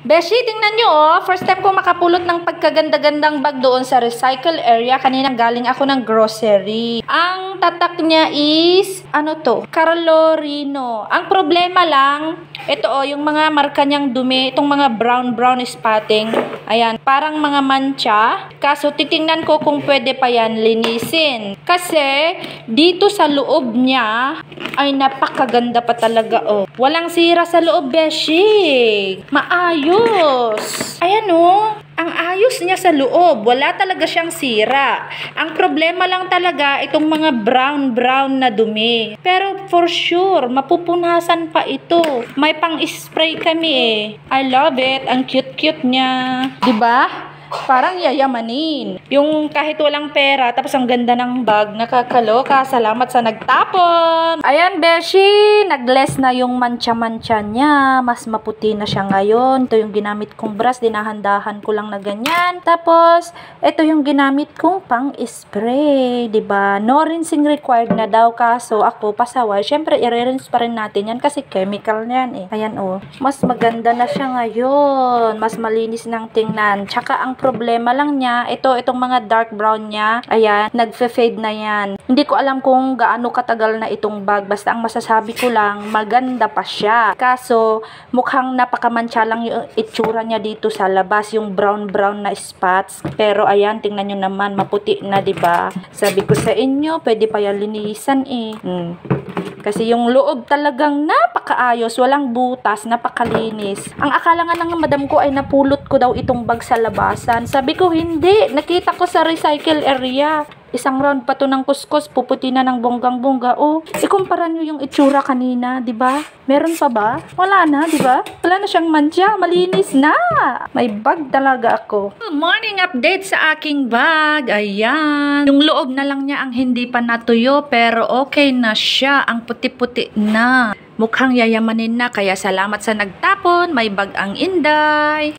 Beshi, tingnan nyo oh. First time ko makapulot ng pagkaganda-gandang bag doon sa recycle area. Kanina galing ako ng grocery. Ang tatak niya is, ano to? Carolorino. Ang problema lang, ito oh, yung mga marka niyang dumi, itong mga brown spotting. Ayan, parang mga mancha. Kaso titingnan ko kung pwede pa yan linisin. Kasi dito sa loob niya ay napakaganda pa talaga oh. Walang sira sa loob, Beshi. Maayos. Ayan oh. Ang ayos niya sa loob. Wala talaga siyang sira. Ang problema lang talaga itong mga brown na dumi. Pero for sure, mapupunasan pa ito. May pang-spray kami eh. I love it. Ang cute-cute niya. Diba? Parang yayamanin. Yung kahit walang pera, tapos ang ganda ng bag, nakakaloka. Salamat sa nagtapon. Ayan, Beshi, nagless na yung mancha-mancha niya. Mas maputi na siya ngayon. Ito yung ginamit kong brush, dinahandahan ko lang na ganyan. Tapos, ito yung ginamit kong pang-spray. Diba? No rinsing required na daw. Kaso, ako, pasaway. Siyempre, i-rinse pa rin natin yan kasi chemical yan eh. Ayan, oh. Mas maganda na siya ngayon. Mas malinis ng tingnan. Tsaka, ang problema lang niya, itong mga dark brown niya, ayan, nagfe-fade na yan. Hindi ko alam kung gaano katagal na itong bag. Basta ang masasabi ko lang, maganda pa siya. Kaso, mukhang napakamancha lang yung itsura niya dito sa labas, yung brown na spots. Pero ayan, tingnan nyo naman, maputi na, diba? Sabi ko sa inyo, pwede pa yan linisan eh. Kasi yung loob talagang napakaayos, walang butas, napakalinis. Ang akala nga ng madam ko ay napulot ko daw itong bag sa labasan. Sabi ko hindi, nakita ko sa recycle area. Isang round pa to ng kuskus, puputi na ng bonggang-bongga. Oh, ikumpara nyo yung itsura kanina, di ba? Meron pa ba? Wala na, di ba? Wala na siyang mancha, malinis na. May bag talaga ako. Morning update sa aking bag. Ayan. Yung loob na lang niya ang hindi pa natuyo, pero okay na siya. Ang puti-puti na. Mukhang yayamanin na, kaya salamat sa nagtapon. May bag ang Inday.